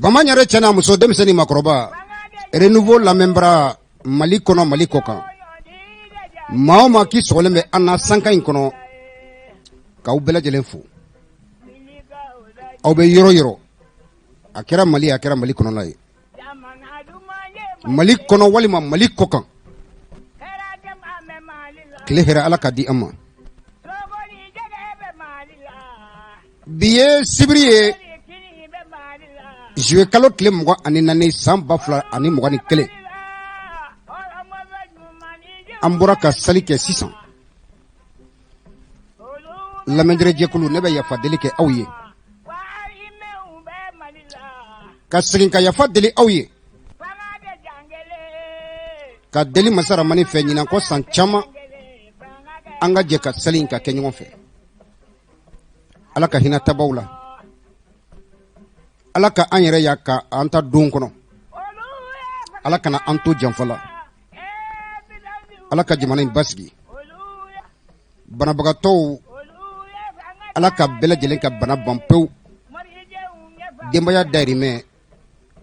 Bamanyare chana muso demseni makroba. Renouveau la membra Mali kono Mali kokan. Maoma ki solembe ana sanka inkono. Ka ubela jelen fu. Aw be yoro. Akera Mali kono lay. Mali kono walima Mali kokan. Kile hera ala ka di amma. Biye sibriye je kalo tile mɔgɔ ani naani san 2021 an bɔra ka sali kɛ sisan lamɛnjɛrɛ jɛkulu ne bɛ yafa deli kɛ aw ye ka segin ka yafa deli aw ye ka deli masa Ramani fɛ ɲinan kɔ san caman an ka jɛ ka sali in ka kɛ ɲɔgɔn fɛ ala ka hinɛ tabaw la ala ka an yɛrɛ ya ka an ta don kɔnɔ ala kana an to janfa la ala ka jamana in basigi banabagatɔw ala ka bɛɛ lajɛlen ka bana ban pewu denbaya dayirimɛ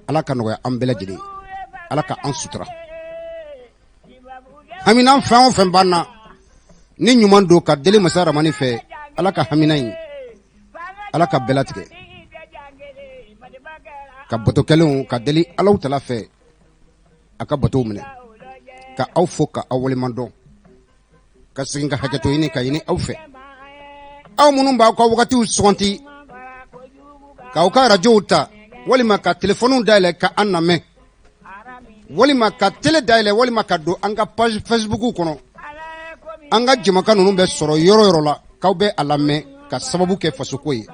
ala ka nɔgɔya an bɛɛ lajɛlen ala ka an sutura haminan fɛn o fɛn b'an na ni ɲuman don ka deli masa Ramani fɛ ala ka hamina in ala ka bɛɛ latigɛ ka bato kɛlenw ka deli alaw tala fɛ a ka batow minɛ ka aw fo ka aw waleman dɔn ka segin ka hakɛto ɲini ka ɲini aw fɛ aw minnu b'aw ka wagatiw suganti k'aw ka arajow ta walima ka telefoniw dayɛlɛ ka an lamɛn walima ka tele dayɛlɛ walima ka don an ka page Facebook kɔnɔ an ka jɛmukan ninnu bɛ sɔrɔ yɔrɔ yɔrɔ la k'aw bɛ a lamɛn ka sababu kɛ fasoko ye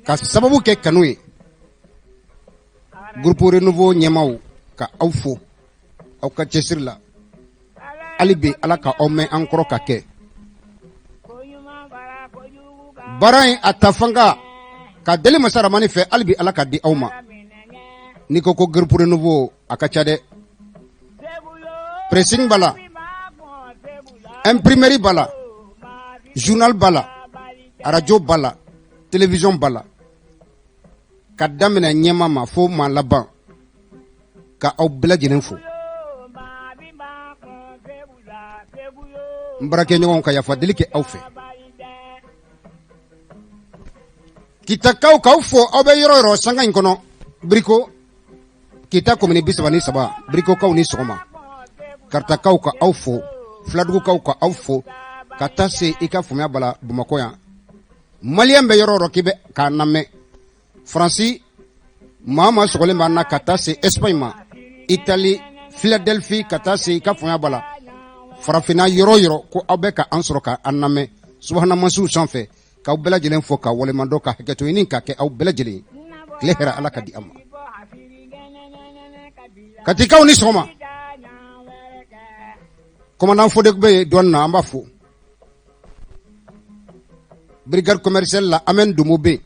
ka sababu kɛ kanu ye groupe renouveau ɲɛmaw ka aw fo aw ka cɛsiri la hali bi ala ka aw mɛn an kɔrɔ ka kɛ baara in a ta fanga ka deli masa Ramani fɛ hali bi ala ka di aw ma ni ko groupe renouveau a ka ca dɛ pressing bala imprimerie bala journal bala radio bala télévision bala ka daminɛ ɲɛma ma fo maa laban ka aw bɛɛ lajɛlen fo n barakɛ ɲɔgɔnw ka yafa deli kɛ aw fɛ kitakaw k'aw fo aw bɛ yɔrɔ yɔrɔ sanga in kɔnɔ biriko kita komini 33 birikokaw ni sɔgɔma karitakaw ka aw fo filadugukaw ka aw fo ka taa se i ka faamuya bala Bamakɔ yan maliyɛn bɛ yɔrɔ yɔrɔ k'i bɛ k'a lamɛn Faransi maa sɔgɔlen b'an na ka taa se Espagne ma Italie Philadelphie ka taa se i ka faamuya bala farafinna yɔrɔ yɔrɔ ko aw bɛ ka an sɔrɔ ka an lamɛn subahana mansiw sanfɛ k'aw bɛɛ lajɛlen fo ka waleman dɔn ka hakɛto ɲini ka kɛ aw bɛɛ lajɛlen tile hɛrɛ ala ka di an ma katikaw ni sɔgɔma commandant Fodek bɛ dɔɔnin na an b'a fo brigade commerciale la Amen Domo bɛ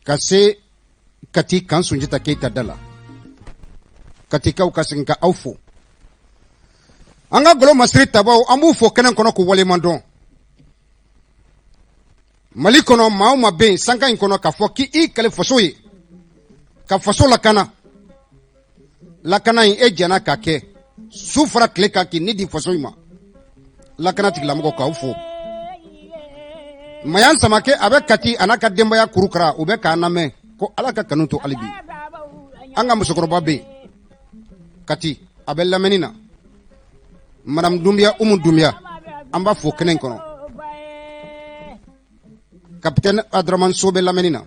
ka se Kati kan Sunjata Keyita da la katikaw ka segin ka aw fo an ka golo masiri tabaw an b'u fo kɛnɛ kɔnɔ k'u waleman dɔn Mali kɔnɔ maa o maa bɛ yen sanka in kɔnɔ k'a fɔ k'i kɛlɛ faso ye ka faso lakana in e jɛnna k'a kɛ su fara tile kan k'i ni di faso in ma lakana tigilamɔgɔ k'aw fo Mayan Samakɛ a bɛ Kati a n'a ka denbaya kurukara u bɛ k'an lamɛn ko ala ka kanu to hali bi an ka musokɔrɔba bɛ yen Kati a bɛ lamɛnni na Madame Doumbia Umu Doumbia an b'a fo kɛnɛ in kɔnɔ capitaine Adraman So bɛ lamɛnni na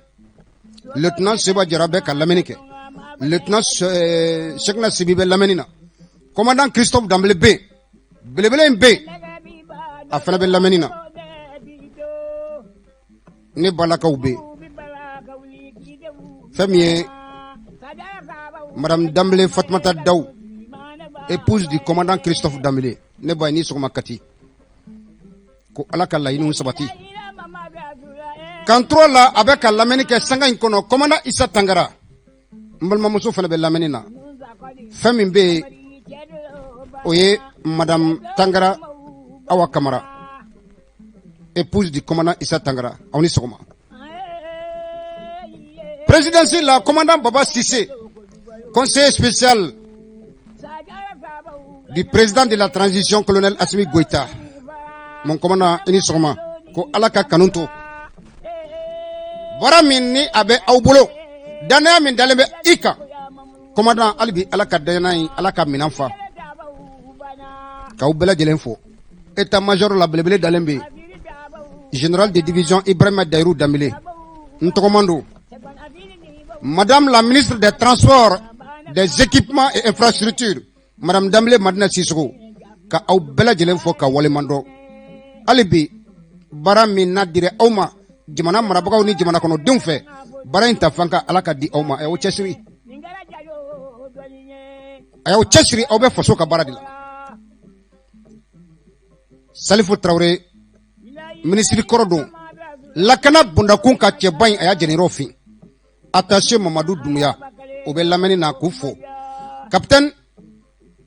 lieutenant Seba Jara bɛ ka lamɛnni kɛ lieutenant Sekna Sibi bɛ lamɛnni na commandant Christophe Dambele bɛ yen belebele in bɛ yen a fana bɛ lamɛnni na ne balakaw bɛ yen fɛn min ye Madame Dambele Fatumata Daw épouse du commandant Christophe Dambele ne ba ni sɔgɔma Kati ko ala ka laɲiniw sabati Kantro la a bɛ ka lamɛnni kɛ sanga in kɔnɔ commandant Isa Tangara n balimamuso fana bɛ lamɛnni na fɛn min bɛ yen o ye Madame Tangara Awa Kamara épouse du commandant Isa Tangara aw ni sɔgɔma présidentielle, la commandant Baba Sissé, conseiller spécial du président de la transition, colonel Assimi Goïta, mon commandant Enisoma, ko alaka kanunto. Bara minni abe awbolo, dana min dalembe ika, commandant Albi alaka dayanai alaka minanfa. Kaubela jelenfo, état-major la blebele dalembe, général de division Ibrahima Dairou Damile, Ntokomando, madame la ministre des Transports, des Équipements et Infrastructures, madame Damile Madina Sissoko, ka Aubela jelenfo ka walemando. Alibi, bara minna dire auma, jimana marabagaw ni jimana kono dunfe, bara inta fanka alaka di auma, ayaw chesiri. Ayaw chesiri aube faso ka bara dila. Salifou Traoré, ministre Korodon, lakana bundakun ka chebay aya jenero fin. Attaché Mamadou Doumbouya, obe lameni na kufo. Capitaine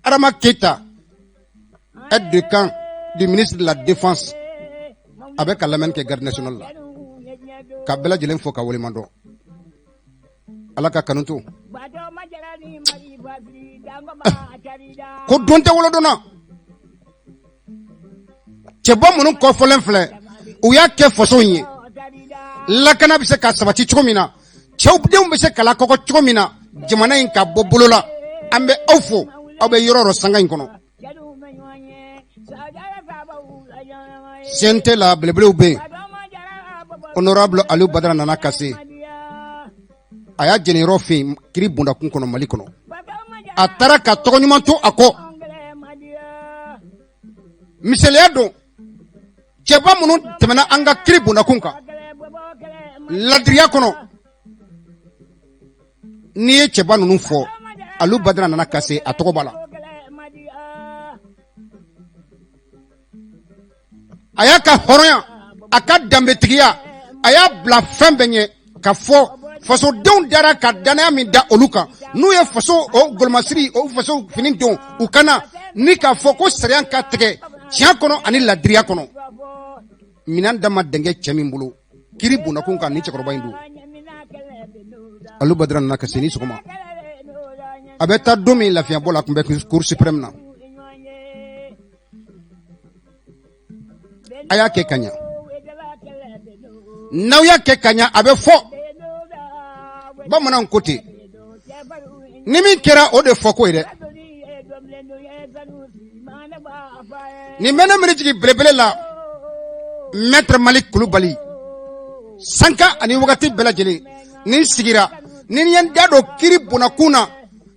Adama Keita, aide de camp du ministre de la Défense, avec la lameni ke garde nationale là. Kabela jelen fo ka wolimando. Alaka kanuntu. Ko donte wolo dona. Cheba munu ko folen fle u ya ke foso yin lakana bi se ka sabati chomina chewdem bi se kala ko chomina jamana in ka bobolola ambe awfo abe yororo sanga in kono sente la bleble ube honorable Aliou Badara Nana Kassé aya jenero fi kiri bunda kun kono Mali kono atara ka togonyumanto ako miseliado Cheba munu temena anga kribu na kunka ladriya kono ni cheba nunu fo Aliou Badara Nana Kassé atogo bala aya ka horoya aka dambetigiya aya bla fembenye ka fo faso don dara ka dana mi da oluka nu ye faso o golmasiri o faso finin don ukana ni ka fo ko serian ka tege tian kono ani ladriya kono minan dama denge chemin bulu kiri bunakun kan ni chekoroba indu Aliou Badara Nana Kassé ni sokoma abeta domi la fian bola kumbe cour suprême na aya ke kanya nawya ke kanya abe fo bamanan kote nimi kera o de fo ko ide ni mena miriji blebele la maître Malik Koulibaly sanka ani wakati belajele ni sigira ni yan dado kiri bunakuna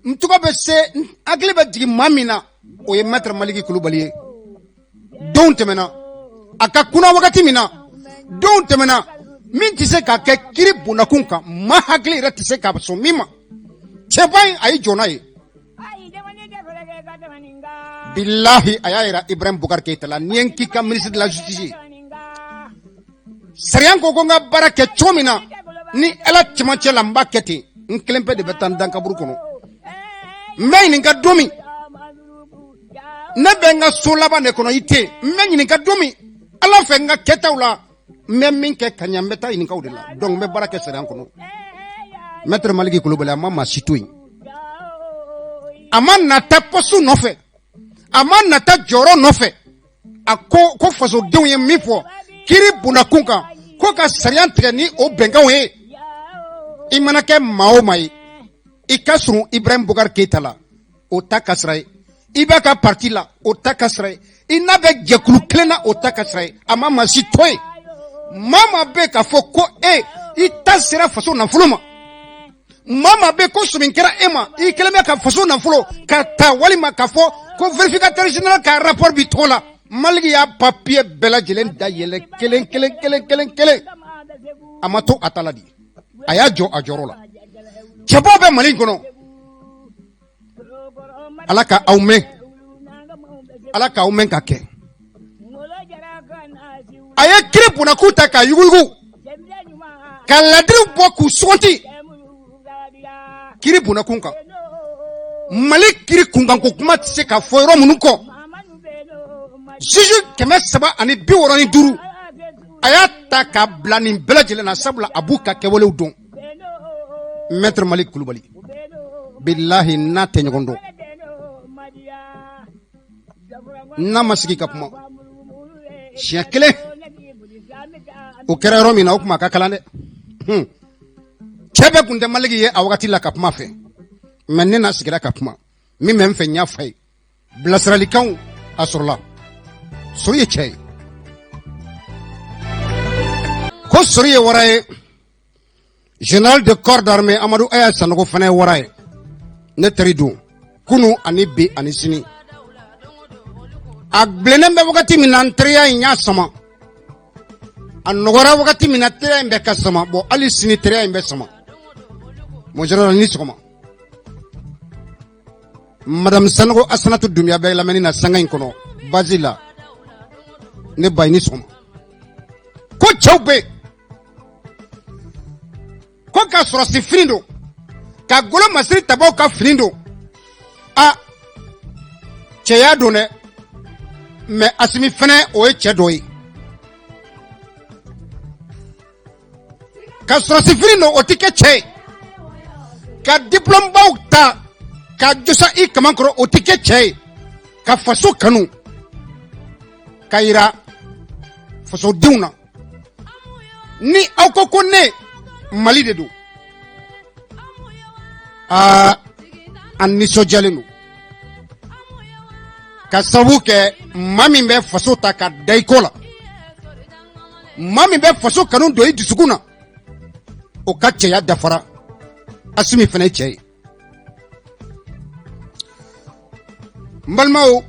mtuko be se akle be jigi mamina o ye maître Malik Koulibaly don temena aka kuna wakati mina don temena min tise ka ke kiri bunakunka ma hakli re tise ka so mima chebay ay jonaye billahi ayira Ibrahim Boubacar Keita la nienki ka ministre de la justice Serian ko nga barake chomina ni ela chimanche lamba keti nklempe de betan danka burukono mbey ni domi nebe nga solaba ne kono ite mbey ni domi ala fe nga ketawla memmin ke kanyambeta ni kawdela donc me barake Serian kono maître Malik Koulibaly ama situi ama nata posu nofe ama nata joro nofe ako ko faso dewe mifo kiri bunakunka ko ka Serian treni o bengawe imanake maomai ikasru Ibrahim Boubacar Keita la o takasrai ibaka parti la o takasrai inabe jekulu klena o takasrai ama masitoy mama be ka foko ita sera faso na fuluma mama be ko suminkera ema ikeleme ka faso na fulo ka ta walima ka fo ko vérificateur général ka rapport bi tola malgi ya papier bela jelen da yele kelen amato ataladi aya jo ajorola chebo be Mali kono alaka aumen ka ke aya kripu na kuta ka yugugu kaladru boku sonti kripu na kunka Mali kiri kungan ko kuma tse ka foiro munuko juge keme saba ani bi woroni duru aya ta ka blani belajele na sabla abuka kewole udon Maître Malik Koulibaly. Billahi na te nyogondo. Na masigi ka kuma. Siakele. O kera romi na okuma ka kalande. Chebe kunde maligi ye awagati la ka kuma fe. Men na sigira ka kuma. Mi men fe nya fay. Blasrali kan asurla. Soriye chay. Ko soriye waraye. Général de corps d'armée Amadou Aya Sanogo fane waraye. Ne teridu. Kunu ani bi ani sini. Agblenembe wakati minantria inya sama. Anogora wakati minatria imbe kasama. Bo ali sini tria imbe sama. Mon général nisokoma. Madame Sanogo asanatu dumia be lameni na sanga inkono. Bazila. Ne bay nisokoma. Ko chawbe. Ko ka sorasi finindo. Ka golo masiri tabo ka finindo. A cheya done. Mais asimi fene oye chedoyi. Ka sorasi finindo otike che. Ka diplôme bauta. Ka josa I kamankoro otike che. Ka faso kanu. Ka ira faso diuna. Ni aukoko ne Mali de do. An niso jalenu. Ka sabu ke mami be faso ta ka daikola. Mami be faso kanu do idusukuna. O ka cheya dafara. Asimi fene chey. Mbalmao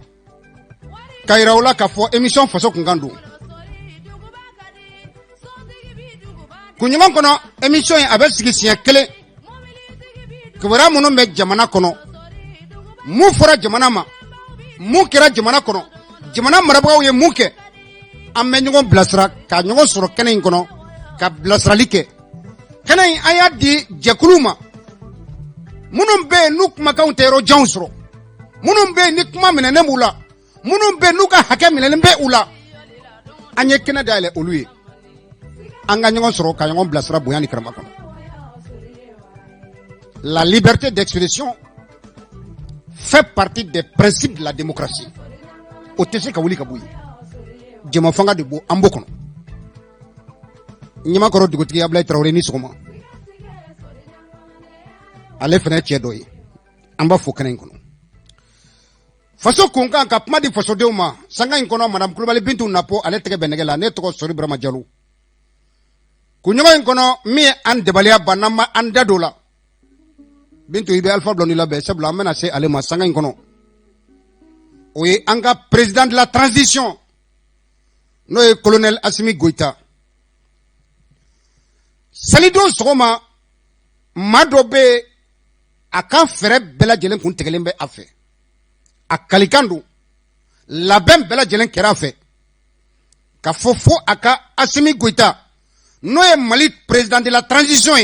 Kairaola ka fo émission faso kungandu. Kunyon kono émission avec sigi sien kele. Kubara mono me jamana kono. Mu fora jamana ma. Mu kera jamana kono. Jamana marabaw ye muke. Amme nyon blasra ka nyon soro kenen kono ka blasra like. Kenen aya di jekuluma. Munum be nuk makaw tero jansro. Munum be nikma menene mula. Munum be nuka hake menene be ula. Anye kena dale oluye. La liberté d'expression fait partie des principes de la démocratie. Otese kawuli kabuyi. Jema fanga de bo ambokono. Nyima koro digotigi Ablaye Traoré ni sokoma. Ale fene chedoyi. Amba fokane kono. Faso kunka ka pma di faso deuma. Sanga inkono Madame Koulibaly Bintou Napo ale tege benegela ne toko Sori Brahma Diallo. Kunyogo inkono mi an debalia banama an dadola. Bintu ibe Alpha Blondy la be sabla mena se alema sanga inkono. Oye anga président de la transition. No e colonel Assimi Goïta. Salido soma madobe aka fere bela jelen kun tegelembe afe. Akalikandu labem bela jelen kera afe. Ka fofo aka Assimi Goïta. No e Mali président de la transition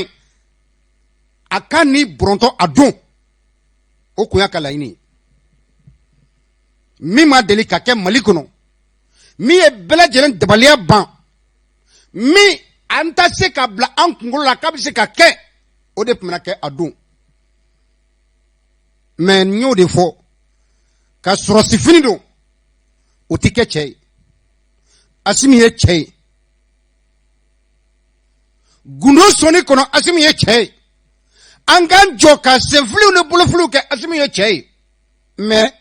aka ni bronto adon o kuya kala ini mi ma deli ka ke Mali kono mi e bela jelen debalia ban mi anta se ka bla an kungolo la ka bi se ka ke o de pmena ke adon mais nyo de fo ka sorosi finido o tike chey Assimi ye chey gundo soni kono Assimi ye chey angan joka se flu ne bulu flu ke Assimi ye chey mais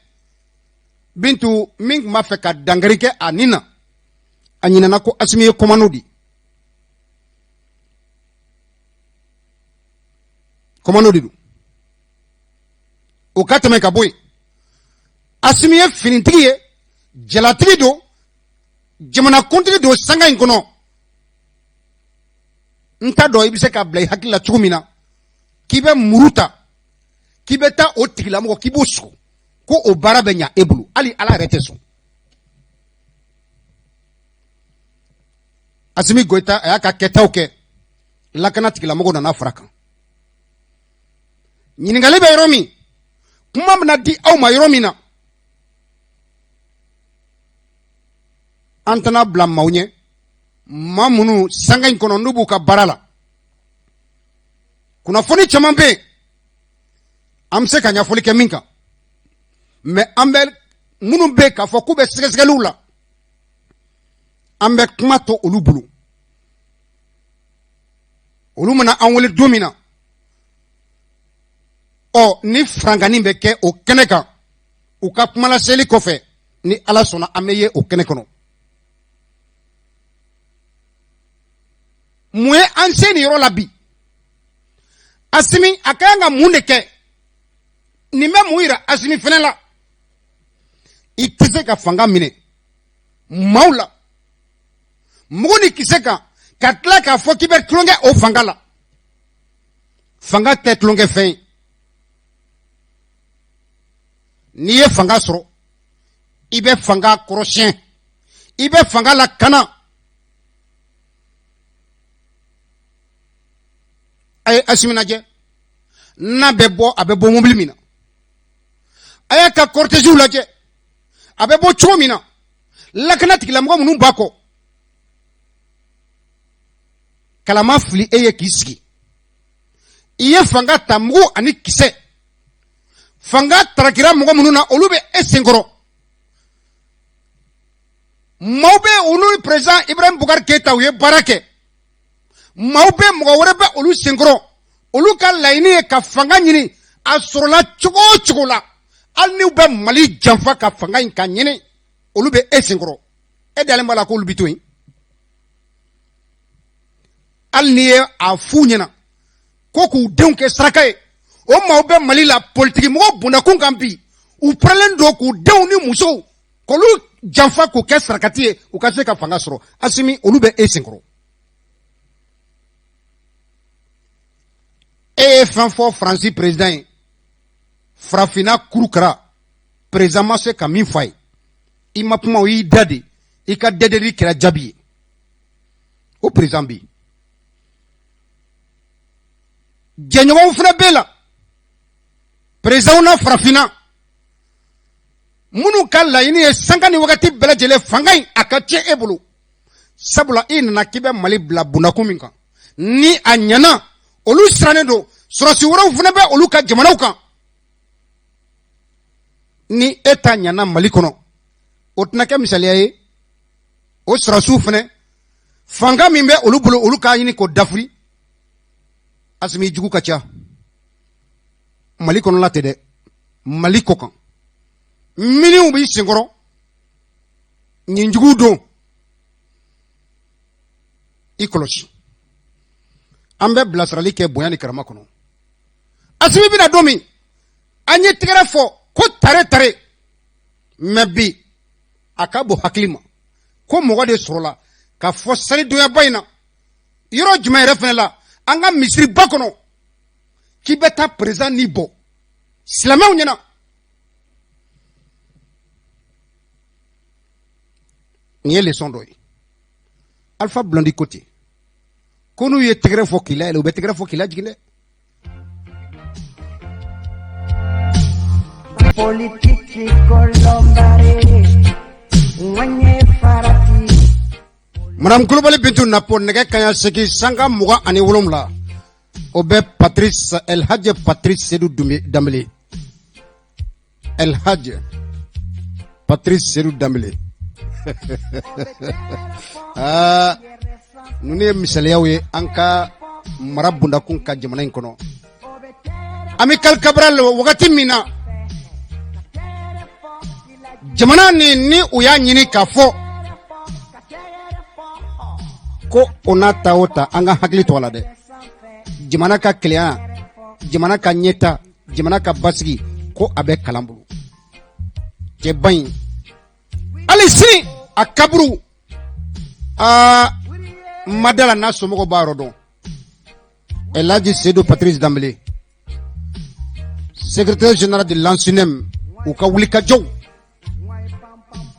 Bintu ming ma fe ka dangarike anina anyina nako Assimi ye komanodi du o katame ka boy Assimi ye finitigi ye jelatigi do jamana kontigi do sanga inkono nta do ibise ka blay hakila chumina kibe muruta kibe ta otigila mo kibusu ko obara benya ebulu ali ala reteso Assimi Goïta ayaka ketauke lakana tigila mo na fraka nyiningale be romi kuma mna di au ma romina antana blam maunye mamunu sanga inkono nubu ka barala kunnafoni caman bɛ an bɛ se ka ɲɛfɔli kɛ min kan mais an bɛ minnu bɛ k'a fɔ k'u bɛ sɛgɛsɛgɛliw la an bɛ kuma to olu bolo olu mana an wele don min na ni farankanni bɛ kɛ o kɛnɛ kan u ka kumalaseli kɔfɛ ni Ala sɔnna an bɛ ye o kɛnɛ kɔnɔ mun ye an se nin yɔrɔ la bi Asimi a ka kan ka mun de kɛ nin bɛ mun yira Asimi fana la i tɛ se ka fanga minɛ maaw la mugu ni kisɛ kan ka tila k'a fɔ k'i bɛ tulonkɛ o fanga la fanga tɛ tulonkɛ fɛn ye n'i ye fanga sɔrɔ i bɛ fanga kɔrɔsiyɛn i bɛ fanga lakana a ye Asimi lajɛ n'a bɛ bɔ a bɛ bɔ mobili min na a y'a ka cortège lajɛ a bɛ bɔ cogo min na lakana tigilamɔgɔ minnu b'a kɔ kalama fili e ye k'i sigi i ye fanga ta mugu ani kisɛ fanga tarakira mɔgɔ minnu na olu bɛ e senkɔrɔ maaw bɛ olu président Ibrahim Boubacar Keita u ye baara kɛ maaw bɛ mɔgɔ wɛrɛ bɛ olu senkɔrɔ olu ka laɲini ye ka fanga ɲini a sɔrɔla cogo o cogo la hali n'u bɛ Mali janfa ka fanga in ka ɲini olu bɛ e senkɔrɔ e dalen b'a la k'olu bi to yen hali n'i ye a f'u ɲɛna ko k'u denw kɛ saraka ye o maaw bɛ Mali la politiki mɔgɔw bondakun kan bi u pɛrɛnlen don k'u denw ni musow k'olu janfa k'u kɛ sarakati ye u ka se ka fanga sɔrɔ Asimi olu bɛ e senkɔrɔ e ye fɛn fɔ Faransi président ye farafinna kurukara président ma se ka min f'a ye i ma kuma o y'i da de i ka dɛdɛli kɛra jaabi ye o président bi jɛɲɔgɔnw fana b'e la président na farafinna minnu ka laɲini ye sanga ni wagati bɛɛ lajɛlen fanga in a ka tiɲɛ e bolo sabula i nana k'i bɛ Mali bila bundakun min kan ni a ɲɛna olu sirannen don sɔrɔsi wɛrɛw fana bɛ olu ka jamanaw kan ni e ta ɲɛna Mali kɔnɔ o tɛna kɛ misaliya ye o sɔrɔsiw fana fanga min bɛ olu bolo olu k'a ɲini k'o dafiri Asimi jugu ka ca Mali kɔnɔla tɛ dɛ Mali kɔ kan miliw b'i senkɔrɔ nin jugu don i kɔlɔsi an bɛ bilasirali kɛ bonya ni karama kɔnɔ Asimi bɛna don min an ye tɛgɛrɛ fɔ ko tare tare mais bi a ka bon hakili ma ko mɔgɔ de sɔrɔla ka fɔ salidonyaba in na yɔrɔ jumɛn yɛrɛ fana la an ka misiriba kɔnɔ k'i bɛ taa président ni bɔ silamɛw ɲɛna nin ye leçon dɔ ye Alpha Blondy ko ten ko n'u ye tɛgɛrɛ fɔ k'i layɛlɛ u bɛ tɛgɛrɛ fɔ k'i lajigin dɛ Politici colombare Wanye farati Madame Kulubali Bintu Napo nɛgɛ kaɲa 8 sanga 27 o bɛ Patrice El Hadj Patrice Seydou Dambélé El Hadj Patrice Seydou Dambélé ninnu ye misaliyaw ye an ka mara bundakun ka jamana in kɔnɔ Amical Cabral wagati min na jamana ni u y'a ɲini k'a fɔ ko o n'a ta o ta an ka hakili to a la dɛ jamana ka kelenya jamana ka ɲɛta jamana ka basigi ko a bɛ kalan bolo cɛ ba in hali sini a kaburu madala n'a somɔgɔw b'a yɔrɔ dɔn El Hadji Seydou Patrice Dambélé secrétaire général de l'ANSUNEM u ka wulikajɔw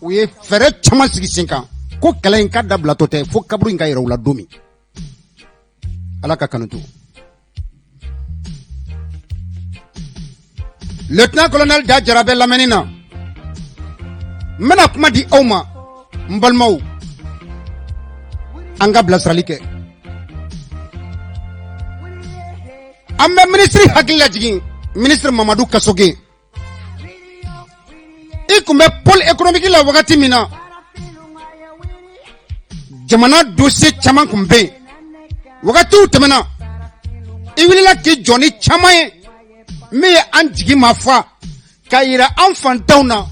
u ye fɛɛrɛ caman sigi sen kan ko kɛlɛ in ka dabilatɔ tɛ fo kaburu in ka yɛrɛ u la don min ala ka kanu to lieutenant colonel Da Jara bɛ lamɛnni na n bɛna kuma di aw ma n balimaw an ka bilasirali kɛ Ambe ministre hakila jigin ministre Mamadou Kassoge ikumbe pôle économique la wakati mina jamana dossier chaman kumbe wakati utemena iwilila ki joni chamaye me an jigi ma fa kayira an fantawna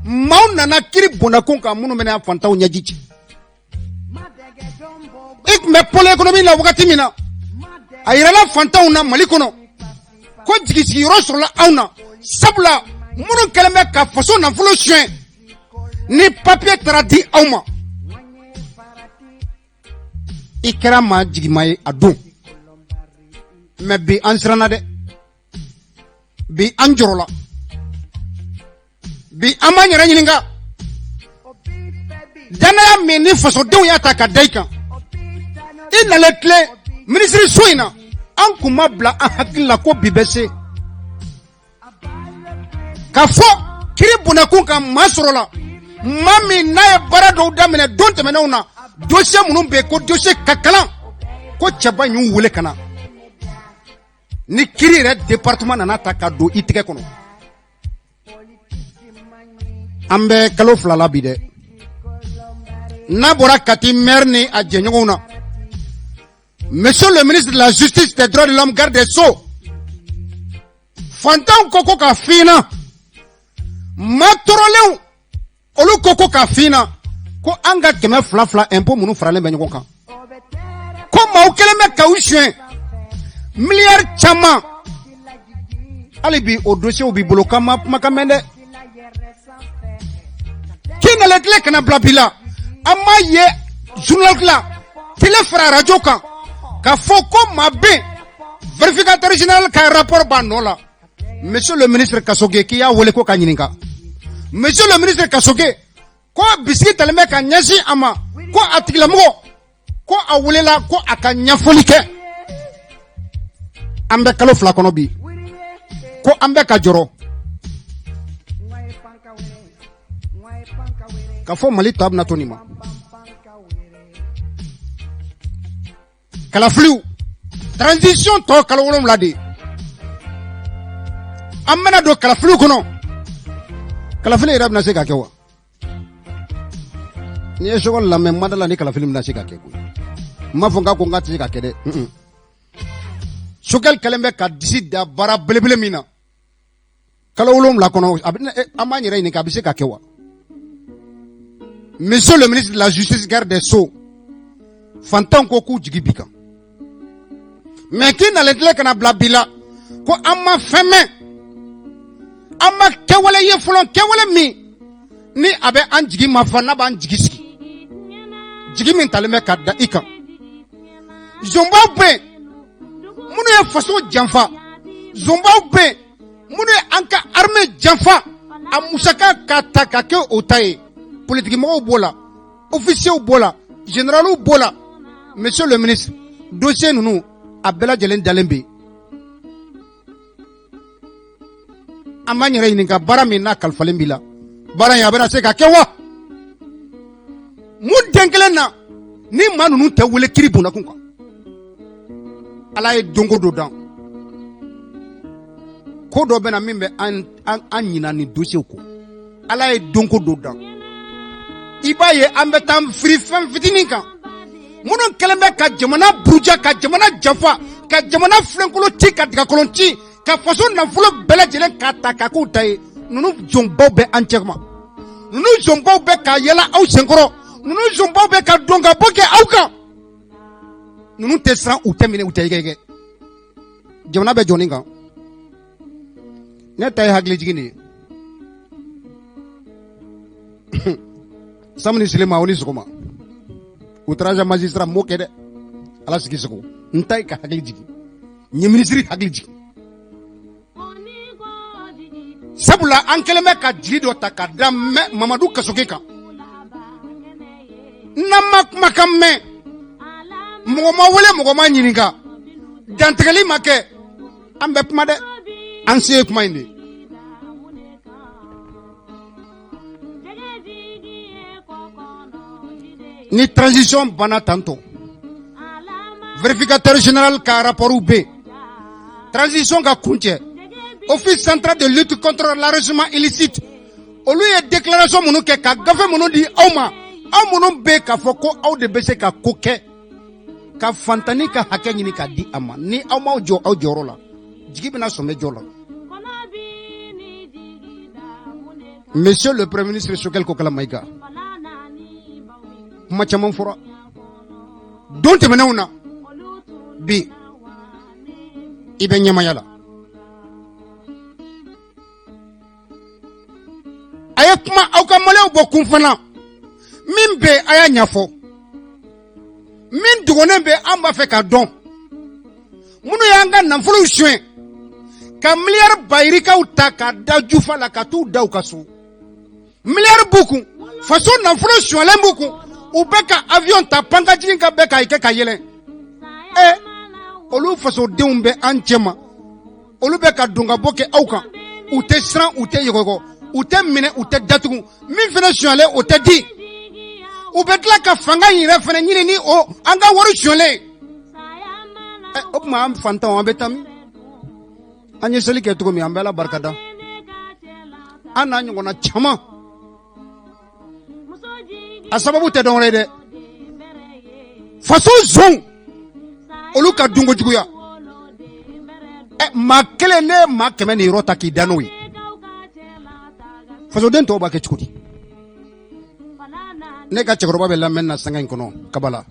mauna na kiri bonakon ka munu mena fantaw nyajichi ikumbe pôle économique la wakati mina ayira la fantawna malikono ko jigi yoro sorola awna sabla munu keleme ka faso na fulo chien ni papier tradi awma ikra ma jigi may adon mais bi ansrana de bi anjorola bi amanyara nyininga dana ya meni faso dew ya ta ka daika ina le clé ministre soina an kuma bla an hakilla ko bibese ka fo kiri bunakun ka masorola mami na bara do damene don temenawna dossier munun be ko dossier kakala ko chaba nyu wule kana ni kiri re département nana ta ka do itige kono ambe kalo flala bide na bora kati merni a jenyogona. Monsieur le ministre de la Justice des droits de l'homme garde des Sceaux fantan koko ka fina matoroleu olu koko ka fina ko anga keme fla impôt munu fralen be nyoko kan ko ma okeleme ka ushwen milliard chama alibi o dossier obi boloka makamende kina le clé kana blabila amaye journal la télé fra radio kan ka foko mabe vérificateur général ka rapport banola. Monsieur le ministre Kassoge qui a wole ko ka nyininka. Monsieur le ministre Kassoge ko biski taleme ka nyasi ama ko atigla mo ko awulela ko akanya folike ambe kalo fla kono bi ko ambe ka joro ka fo mali tab na tonima kala flu transition to kala wolom lade amana do kala flu kono kala flu irab na se ka kewa ni esogol la même madala ni kala film na se ka ke ko ma fonga ko ngati se ka kede sukel kalembe ka disida bara belebele mina kala wolom la kono amani re ni ka bise ka kewa. Monsieur le ministre de la Justice garde des Sceaux fantan ko ku jigi bika mais qui na le kana blabila ko amma femme amma kewale ye fulon kewale mi ni abe an jigi ma fana ban jigi ski jigi min taleme kadda ika Zimbabwe munu ye faso janfa Zimbabwe munu ye anka armée janfa a musaka kata kake otaye politique mo bola officier bola général bola. Monsieur le ministre dossier nunu abela jelen dalembe amanya reininga barami na kalfalembila bara ya bera se ka kewa mun denkelena ni manunu te wele kiribu na kunka ala e dongo dodan ko do bena mimbe an nyina ni dossier ko ala e dongo dodan ibaye ambetam free fam fitininka munon kelembe ka jamana buja ka jamana jafa ka jamana flenkolo ti ka diga kolonti ka faso na fulo bele jelen ka ta ka ko tay nunu jombo be anchema nunu jombo be ka yela au senkoro nunu jombo be ka donga boke auka nunu tesran ou terminer ou tayege jamana be joninga ne tay hagle jigini samni silema oni sukuma outrage magistrat mokede ala sikisoko ntai ka hakli jigi ni ministre hakli jigi sabula ankeleme ka jigi do takadam Mamadou Kassoge ka namak makamme mogoma wole mogoma nyininga dantegali make ambe pmade ansie kuma inde ni transition bana tanto vérificateur général ka rapport B transition ka kuncɛ office central de lutte contre l'enrichissement illicite olu ye déclaration minnu kɛ ka gafe minnu di aw ma aw minnu bɛ k'a fɔ ko aw de bɛ se ka ko kɛ ka fantani ka hakɛ ɲini k'a di a ma ni aw m'aw jɔ aw jɔyɔrɔ la jigi bɛna sɔmɛ jɔ la. Monsieur le Premier ministre Sokɛli Kokala Mayiga kuma caman fɔra don tɛmɛnenw na bi i bɛ ɲɛmaya la a ye kuma aw ka maliyɛnw bɔ kun fana min bɛ a y'a ɲɛfɔ min dogonen bɛ an b'a fɛ ka dɔn minnu y'an ka nafolow suɲɛ ka miliyari bayirikaw ta ka da jufa la ka t'u da u ka so miliyari b'u kun faso nafolo suɲɛlen b'u kun u bɛ ka avion ta pankajigin ka bɛɛ k'a kɛ ka yɛlɛn olu fasodenw bɛ an cɛ ma olu bɛ ka don ka bɔ kɛ aw kan u tɛ siran u tɛ yɔgɔyɔgɔ u tɛ minɛ u tɛ datugu min fana suɲɛlen o tɛ di u bɛ tila ka fanga in yɛrɛ fana ɲini ni o an ka wari suɲɛlen o tuma an fantanw an bɛ taa min an ye seli kɛ cogo min an bɛ Ala barikada an n'a ɲɔgɔnna caman a sababu tɛ dɔn wɛrɛ ye dɛ faso zɔnw olu ka dunko juguya maa kelen ne maa kɛmɛ ni yɔrɔ ta k'i da n'o ye fasoden tɔw b'a kɛ cogo di ne ka cɛkɔrɔba bɛ lamɛnni na sanga in kɔnɔ kabala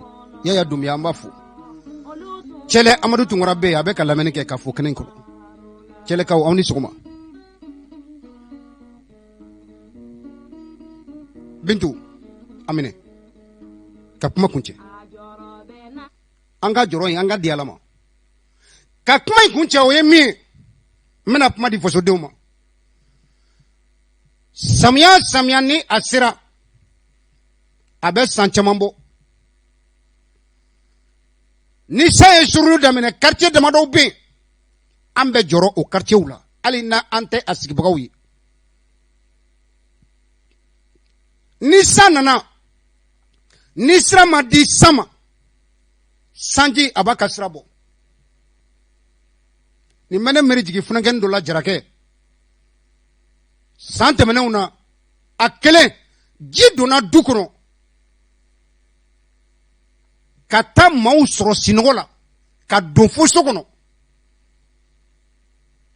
Yaya Dunbiya an b'a fo Cɛlɛ Amadu Tunkara bɛ yen a bɛ ka lamɛnni kɛ ka fo kɛnɛ in kɔnɔ Cɛlɛkaw aw ni sɔgɔma Bintu Amine ka kuma kuncɛ an ka jɔrɔ in an ka di Ala ma ka kuma in kuncɛ o ye min ye n bɛna kuma di fasodenw ma samiya ni a sera a bɛ san caman bɔ ni sa ye surunu daminɛ quartier damadɔw bɛ yen an bɛ jɔrɔ o quartierw la hali na an tɛ a sigibagaw ye ni san nana ni sira ma di san ma sanji a b'a ka sira bɔ nin bɛ ne miiri jigin funakɛni dɔ la Jarakɛ san tɛmɛnenw na a kelen ji donna du kɔnɔ ka taa maaw sɔrɔ sinɔgɔ la ka don fo so kɔnɔ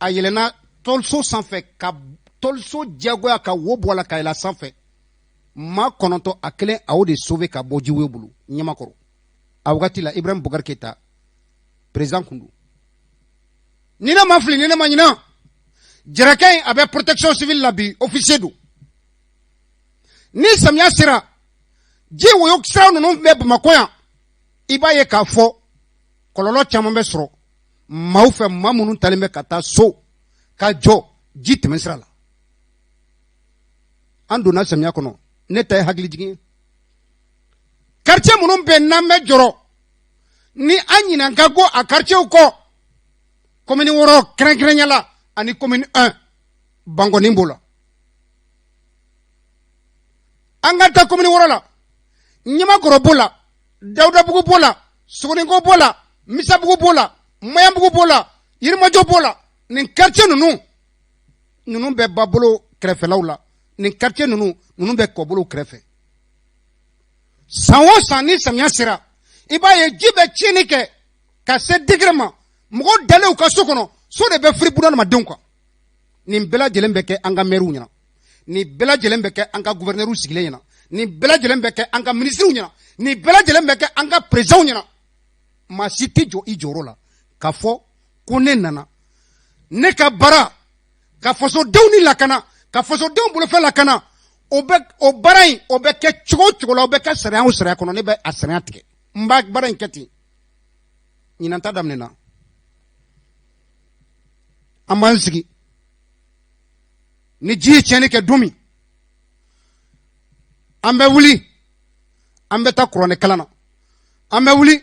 a yɛlɛnna tɔliso sanfɛ ka tɔliso diyagoya ka wo bɔ a la ka yɛlɛ sanfɛ maa 9 a kelen a y'o de sauver ka bɔ jiwoyo bolo Ɲamakɔrɔ a wagati la Ibrahim Boubacar Keïta président kun don ni ne ma fili ni ne ma ɲina Jarakɛ in a bɛ protection civile la bi officier don ni samiya sera ji woyo sira ninnu bɛ Bamakɔ yan i b'a ye k'a fɔ kɔlɔlɔ caman bɛ sɔrɔ maaw fɛ maa minnu talen bɛ ka taa so ka jɔ ji tɛmɛsira la an donna samiya kɔnɔ ne ta ye hakili jigin ye quartier minnu bɛ n'an bɛ jɔrɔ ni an ɲinɛ ka go a quartierw kɔ commune 6 kɛrɛnkɛrɛnya la ani commune 1 Bangɔni b'o la an ka taa commune 6 la Ɲamakɔrɔ b'o la Dawudabugu b'o la Sogoninko b'o la Misabugu b'o la Mayanbugu b'o la Yirimajɔ b'o la nin quartier ninnu bɛ Babolo kɛrɛfɛlaw la nin quartier ninnu bɛ Kɔbolo kɛrɛfɛ san o san ni samiya sera i b'a ye ji bɛ tiɲɛni kɛ ka se degré ma mɔgɔw dalen u ka so kɔnɔ so de bɛ firi bunadamadenw kan nin bɛɛ lajɛlen bɛ kɛ an ka maires ɲɛna nin bɛɛ lajɛlen bɛ kɛ an ka gouverneurs sigilen ɲɛna nin bɛɛ lajɛlen bɛ kɛ an ka ministres ɲɛna nin bɛɛ lajɛlen bɛ kɛ an ka présidents ɲɛna maa si tɛ jɔ i jɔyɔrɔ la k'a fɔ ko ne nana ne ka baara ka fasodenw ni lakana ka fasodenw bolofɛn lakana o baara in o bɛ kɛ cogo o cogo la o bɛ kɛ sariya o sariya kɔnɔ ne bɛ a sariya tigɛ n b'a baara in kɛ ten ɲinan ta daminɛna an b'an sigi ni ji ye tiɲɛni kɛ don min an bɛ wuli an bɛ taa kuranɛ kalan na an bɛ wuli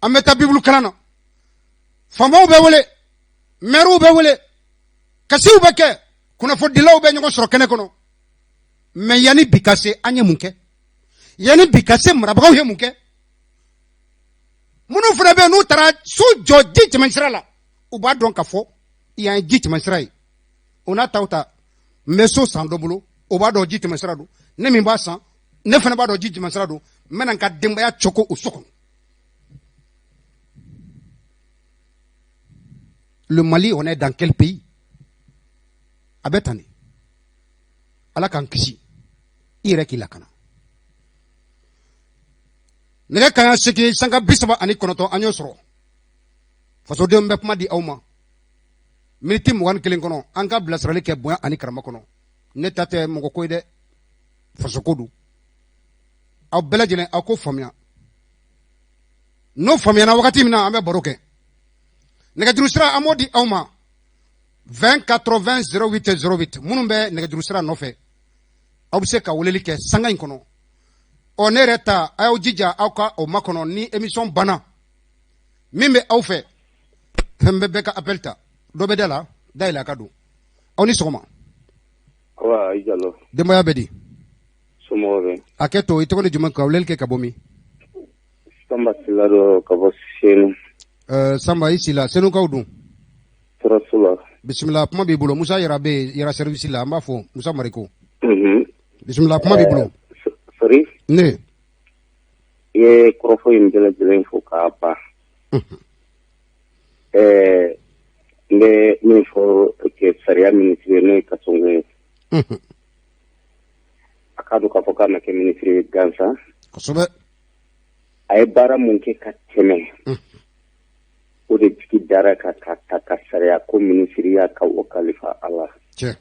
an bɛ taa bibulu kalan na faamaw bɛ wele maires bɛ wele kasiw bɛ kɛ kunnafonidilaw bɛ ɲɔgɔn sɔrɔ kɛnɛ kɔnɔ mais yanni bi ka se an ye mun kɛ yanni bi ka se marabagaw ye mun kɛ minnu fana bɛ yen n'u taara so jɔ ji tɛmɛsira la u b'a dɔn ka fɔ il y a un ji tɛmɛsira ye o n'a taw ta n bɛ so san dɔ bolo o b'a dɔn ji tɛmɛsira don ne min b'a san ne fana b'a dɔn ji tɛmɛsira don n bɛna n ka denbaya cogo o so kɔnɔ. Le Mali, on est dans quel pays? A bɛ tan de ala k'an kisi i yɛrɛ k'i lakana. nɛgɛ kaɲa 8 sanga 39 an y'o sɔrɔ fasodenw bɛ kuma di aw ma miniti 21 kɔnɔ an ka bilasirali kɛ bonya ani karama kɔnɔ ne ta tɛ mɔgɔ ko ye dɛ fasoko don aw bɛɛ lajɛlen aw ko faamuya n'o faamuyana wagati min na an bɛ baro kɛ nɛgɛjuru sira an b'o di aw ma 20 80 08 08 minnu bɛ nɛgɛjuru sira nɔfɛ aw bɛ se ka weleli kɛ sanga in kɔnɔ ɔ ne yɛrɛ ta a y'aw jija aw ka o makɔnɔ ni émission banna min bɛ aw fɛ fɛn bɛɛ ka appel ta dɔ bɛ da la dayɛlɛ a ka don aw ni sɔgɔma. Awa i Jalo. Denbaya bɛ di. Somɔgɔw bɛ. Hakɛ to i tɔgɔ ni jumɛn ka weleli kɛ ka bɔ min. Samba Sila dɔ ka bɔ Senu. Samba i Sila Senukaw dun. Tɔrɔso la. Bisimila kuma b'i bolo Musa Yara bɛ yen Yara service la an b'a fɔ Musa Mariko. Bisimila kuma b'i bolo. Sori. Ne. I ye kɔrɔfɔ in bɛɛ lajɛlen fo k'a ban. N bɛ min fɔ sariya minisiri n'o ye Kasongo ye. A k'a dɔn k'a fɔ k'a ma kɛ minisiri gansan. Kosɛbɛ. A ye baara mun kɛ ka tɛmɛ. O de jigi dara ka ta ka sariya ko minisiriya ka o kalifa a la. Tiɲɛ.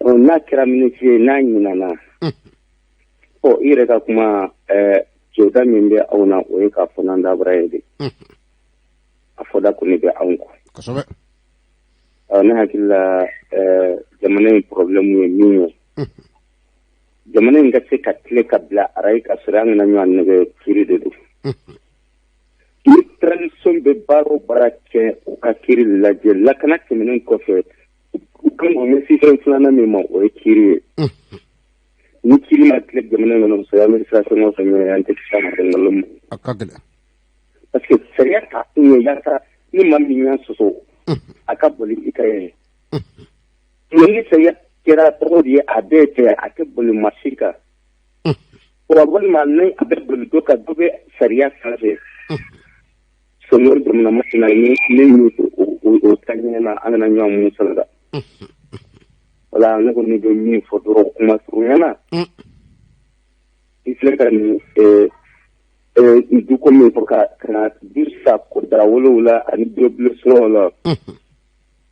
N'a kɛra minisiri ye n'a ɲinana. I yɛrɛ ka kuma jɔda min bɛ aw na o ye k'a fɔ n'an dabara ye de. A fɔda kɔni bɛ anw kɔ. Kosɛbɛ. Ne hakili la jamana in problème ye min ye. Jamana in ka se ka tile ka bila arayi ka sɔrɔ an kana ɲɔgɔn nɛgɛ kiri de don. Ni transition bɛ baara o baara kɛ u ka kiri lajɛ lakana tɛmɛnen kɔfɛ u kan k'o ɲɛsin fɛn filanan min ma o ye kiri ye. Ni kiri ma tile jamana in kɔnɔ sariya administration o fɛn ye an tɛ kisi a ma nkalon ma. A ka gɛlɛn. Parce que sariya ta kun ye yaasa ni maa min y'a sɔsɔ a ka boli i ka ye. Ni sariya kɛra tɔgɔ de ye a bɛɛ tɛ a tɛ boli masi kan. Walima ni a bɛ boli dɔ kan dɔ bɛ sariya sanfɛ. Sɔmɔri jamana masina ni y'o o ta ɲɛna an kana ɲɔgɔn mun sanada. Wala ne kɔni bɛ min fɔ dɔrɔn kuma surunyana. I filɛ ka nin duko min fɔ ka na du sa dara wolowula ani dɔbilo sɔrɔ la.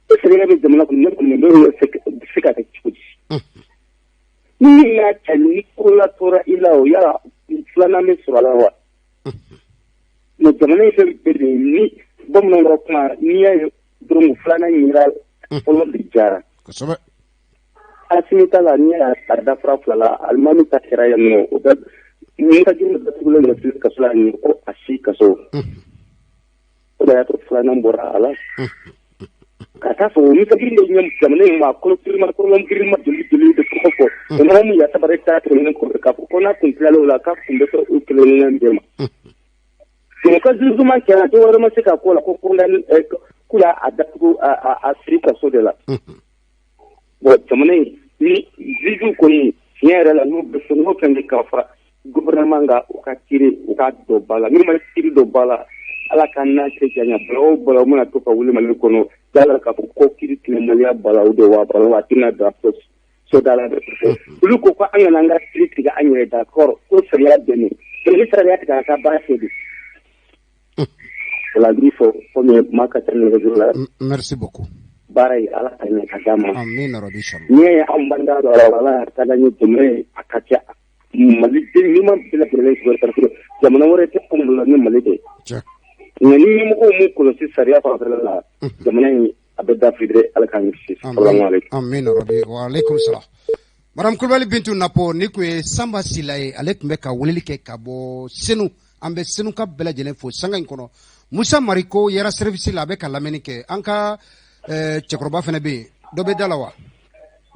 Sariya bɛ jamana kɔnɔ ne kɔni bɛ se ka kɛ cogo di. Ni y'a cɛ ni ko la tora i la o yala filanan bɛ sɔrɔ a la wa. Mais jamana in fɛn bɛɛ de ni bamananw ka kuma n'i y'a ye dɔrɔn filanan yira fɔlɔ de jara. Kosɛbɛ. Asimi ta la n'i y'a dafara fila la alimami ta kɛra yan nɔ o bɛ ni ka jiri datugulen bɛ fili kaso la nin ko a si kaso. O de y'a to filanan bɔra a la. Ka taa fɔ ni ka jiri de ɲɛ jamana in ma kolokirima joli de tɔgɔ fɔ. Jamana min yatabara ta tɛmɛnen kɔfɛ k'a fɔ ko n'a kun tilala o la k'a kun bɛ fɛ u kelen bɛɛ ma. Ka juguma kɛra dɔw wɛrɛ ma se ka ko la ko k'u y'a datugu a siri kaso de la. Bon jamana in ni juge kɔni tiɲɛ yɛrɛ la n'u bɛ fɛ n'o fɛn de ka fara gouvernement kan u ka kiri u ka dɔ ba la n'u ma kiri dɔ ba la ala ka n'a kɛ janya bala o bala u mana to ka wuli Mali kɔnɔ yala k'a fɔ ko kiri tilemaliya bala o de wa bala wa a tɛna da so da la dɛ. Olu ko ko an kana an ka kiri tigɛ an yɛrɛ d'accord ko sariya bɛ nin ni sariya tigɛ a ka baara kɛ de. Merci beaucoup. Baara ala ka ɲɛ ka d'a ma. Amin rabi shalom. N'i ye an banda dɔ la ala ka da ɲɛ jamana a ka ca Mali den ni ma bila kelen sɔrɔ jamana wɛrɛ tɛ anw bolo ni Mali tɛ. Nka ni ɲɛmɔgɔw m'u kɔlɔsi sariya fanfɛla la jamana in a bɛ dafiri ala ka ɲɛ kisi. Amin rabi wa alaikum salam. Madame Kulibali Bintu Napo ni kun ye Samba Sila ye ale tun bɛ ka weleli kɛ ka bɔ Senu an bɛ Senu ka bɛɛ lajɛlen fo sanga in kɔnɔ. Musa Mariko Yara service la a bɛ ka lamɛnni kɛ an ka cɛkɔrɔba fana bɛ yen dɔ bɛ da la wa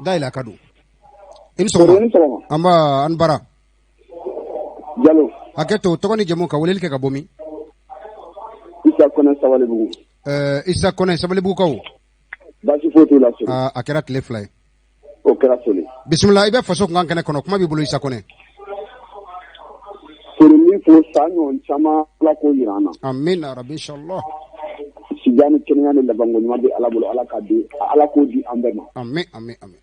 dayɛlɛ a ka don i ni sɔgɔma an bara Jalo hakɛ to tɔgɔ ni jamu ka weleli kɛ ka bɔ min Isa Kɔnɛ Sabalibugu Isa Kone sabali bukaw. Basi foto la so. A kɛra tile fila ye. O kɛra soli. Bismillah i bɛ faso kunkan kɛnɛ kɔnɔ kuma b'i bolo Isa Kone. Sori min fo san ɲɔgɔn caman Ala k'o yira an na. Amina rabi inshallah. Sijan ni kɛnɛya ni labanko ɲuman bɛ Ala bolo Ala k'o di an bɛɛ ma. Amin amin amin.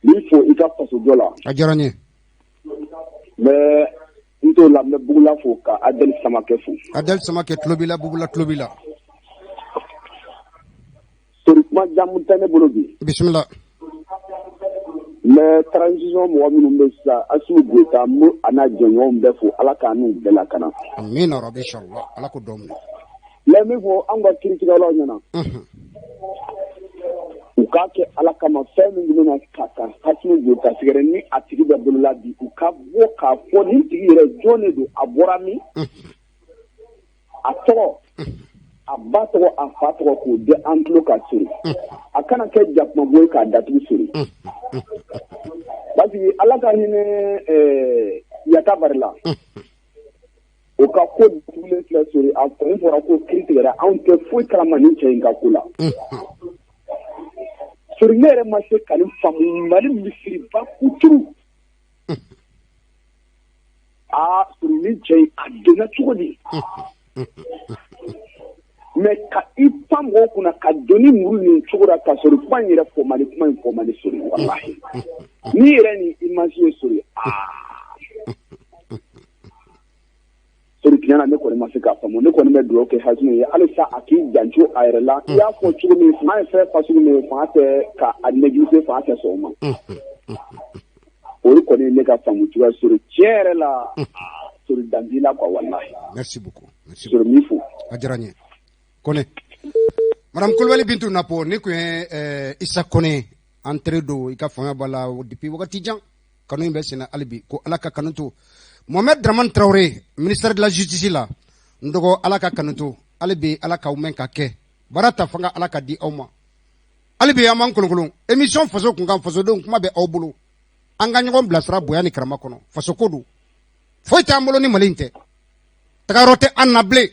Min fo i ka faso jɔ la. A diyara n ye. N t'o la n bɛ Bugula fo ka Adel Samakɛ fo. Adel Samakɛ tulo b'i la Bugula tulo b'i la. Sori kuma jamu tɛ ne bolo bi. Bismillah. Mais transition mɔgɔ minnu bɛ sisan Assimi Goïta n bɛ a n'a jɛɲɔgɔnw bɛɛ fo Ala k'a n'u bɛɛ lakana. Amina rabi inshallah Ala k'o dɔn minɛ. Mais min fɔ an ka kiiritigɛlaw ɲɛna. U k'a kɛ Ala kama fɛn min bɛna ka Assimi Goïta sɛgɛrɛ ni a tigi bɛ bolola bi u ka bɔ k'a fɔ nin tigi yɛrɛ jɔn de don a bɔra min a tɔgɔ a ba tɔgɔ a fa tɔgɔ k'o di an tulo ka siri a kana kɛ jakumabo ye k'a datugu siri parce que Ala ka hinɛ Yata Bari la o ka ko datugulen filɛ siri a kɔni fɔra ko kiiri tigɛra anw tɛ foyi kalama nin cɛ in ka ko la sori ne yɛrɛ ma se ka nin faamu Mali misiriba kuturu sori nin cɛ in a donna cogo di mais ka i pan mɔgɔw kunna ka doni muru nin cogo la ka sori kuma in yɛrɛ fɔ Mali kuma in fɔ Mali sori wallahi ni yɛrɛ ni image ye sori sori tiɲɛna ne kɔni ma se k'a faamu ne kɔni bɛ dugawu kɛ Hasimi ye halisa a k'i janto a yɛrɛ la i y'a fɔ cogo min fanga ye fɛn fasugu min ye fanga tɛ ka a négliger fanga tɛ sɔn o ma o kɔni ne ka faamu cogoya sori tiɲɛ yɛrɛ la sori dan b'i la quoi wallahi. Merci beaucoup. Sori min fo. A diyara n ye. Kone. Madame Kulibali Bintu Napo ne kun ye Isa Kone entré do i ka fanga b'a la depuis wagati jan kanu in bɛ senna hali bi ko Ala ka kanu to Mohamed Dramane Traoré ministère de la justice la n dɔgɔ Ala ka kanu to hali bi Ala k'aw mɛn ka kɛ baara ta fanga Ala ka di aw ma hali bi an b'an kolonkolon émission faso kunkan fasodenw kuma bɛ aw bolo an ka ɲɔgɔn bilasira bonya ni karama kɔnɔ faso ko don foyi t'an bolo ni Mali in tɛ tagayɔrɔ tɛ an na bilen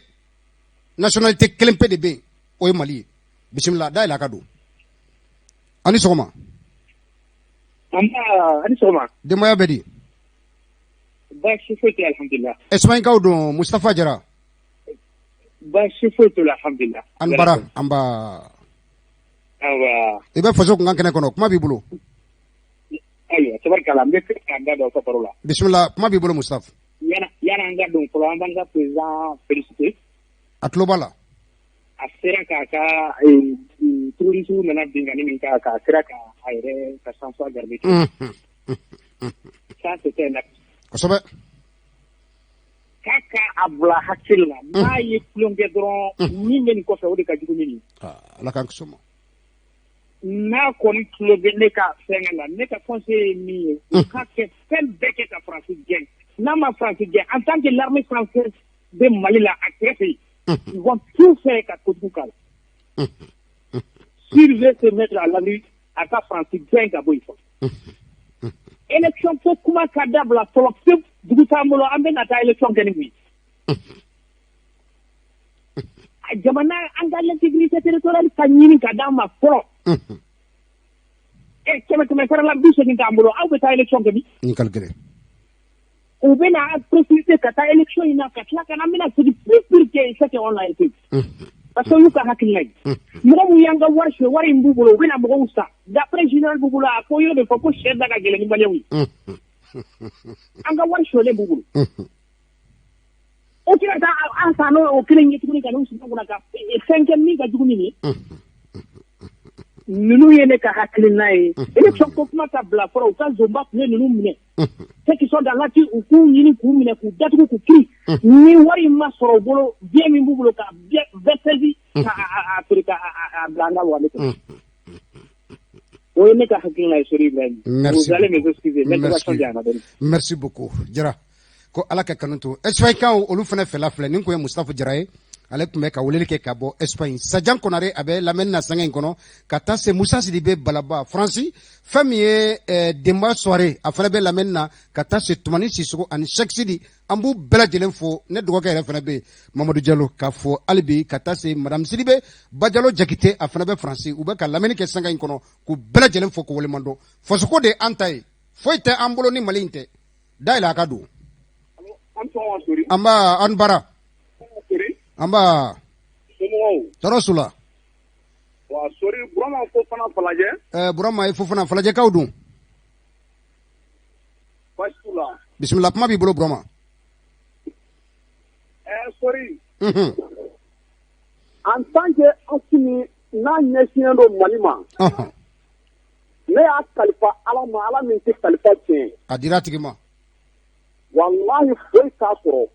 nationalité kelen pe de bɛ yen o ye Mali ye bisimila dayɛlɛ a ka don a ni sɔgɔma ani sɔgɔma denbaya bɛ di baasi foyi tɛ alhamdulillah Espagnekaw don Mustafa Jara baasi foyi t'o la alhamdulillah an bara an ba awa i bɛ faso kunkan kɛnɛ kɔnɔ kuma b'i bolo ayiwa tabarikala n bɛ fɛ k'an da don aw ka baro la bisimila kuma b'i bolo Mustafa yana an ka don fɔlɔ an b'an ka président féliciter a tulo b'a la a sera k'a ka terroriste nana binkani min k'a a sera k'a yɛrɛ ka sang-froid garder ça c'était un acte kosɛbɛ k'a ka a bila hakili la n'a ye tulonkɛ dɔrɔn min bɛ nin kɔfɛ o de ka jugu ni nin Ala k'an kisi o ma n'a kɔni tulo bɛ ne ka fɛngɛ la ne ka conseil ye min ye o k'a kɛ fɛn bɛɛ kɛ ka France gɛn n'a ma France gɛn en tant que l'armée française bɛ Mali la a kɛrɛfɛ ils vont tout faire ka kojugu k'a la s'il veut se mettre à l'abri a ka France gɛn ka bɔ yen fɔlɔ élection fo kuma ka dabila fɔlɔ pewu dugu t'an bolo an bɛ na taa élection kɛ ni mun ye jamana an ka l'intégrité territoriale ka ɲini ka d'an ma fɔlɔ kɛmɛ sara la 80 t'an bolo aw bɛ taa élection kɛ bi ni calculé u bɛ na préciser ka taa élection in na ka tila ka na an bɛna segin plus que ce qu'on a été parce que y'u ka hakilina ye mɔgɔ mun y'an ka wari suɲɛ wari in b'u bolo u bɛna mɔgɔw sa d'après général b'u bolo a ko y'o de fɔ ko sɛ da ka gɛlɛn ni maliyɛnw ye an ka wari suɲɛlen b'u bolo o tɛna taa an san n'o kelen ye tuguni ka n'u sigi kunna ka fɛn kɛ min ka jugu ni nin ye ninnu ye ne ka hakilina ye élection ko kuma ka bila fɔlɔ u ka zonba tun ye ninnu minɛ ceux qui sont dans l'attitude u k'u ɲini k'u minɛ k'u datugu k'u kiri ni wari ma sɔrɔ u bolo bien min b'u bolo ka bɛɛ saisi ka feere ka bila an ka wale kɔnɔ o ye ne ka hakilina ye Sori Ibrahim vous allez m'excuser l'intervention diyara dɔɔni merci beaucoup Jara ko Ala ka kanu to Espagnekaw olu fana fɛla filɛ nin kun ye Mustafa Jara ye ale tun bɛ ka weleli kɛ ka bɔ Espagne. Sajan Konare a bɛ lamɛnni na sanga in kɔnɔ ka taa se Musa Sidibe Balaba France fɛn min ye Demba Soare a fana bɛ lamɛnni na ka taa se Tumani Sisoko ani Cheikh Sidi an b'u bɛɛ lajɛlen fo ne dɔgɔkɛ yɛrɛ fana bɛ yen Mamadou Diallo ka fɔ hali bi ka taa se Madame Sidibe Bajalo Jakite a fana bɛ France u bɛ ka lamɛnni kɛ sanga in kɔnɔ k'u bɛɛ lajɛlen fo ko waleɲuman fasoko de an ta ye foyi tɛ an bolo ni Mali in tɛ dayɛlɛ a ka don an b'a an bara an b'a tɔɔrɔ su la wa sori Burama Fofana Falajɛ Burama ye Fofana Falajɛkaw dun baasi la bisimila kuma b'i bolo Burama sori en tant que Asimi n'a ɲɛsinnen don Mali ma ne y'a kalifa Ala ma Ala min tɛ kalifa tiɲɛ a dira tigi ma wallahi foyi t'a sɔrɔ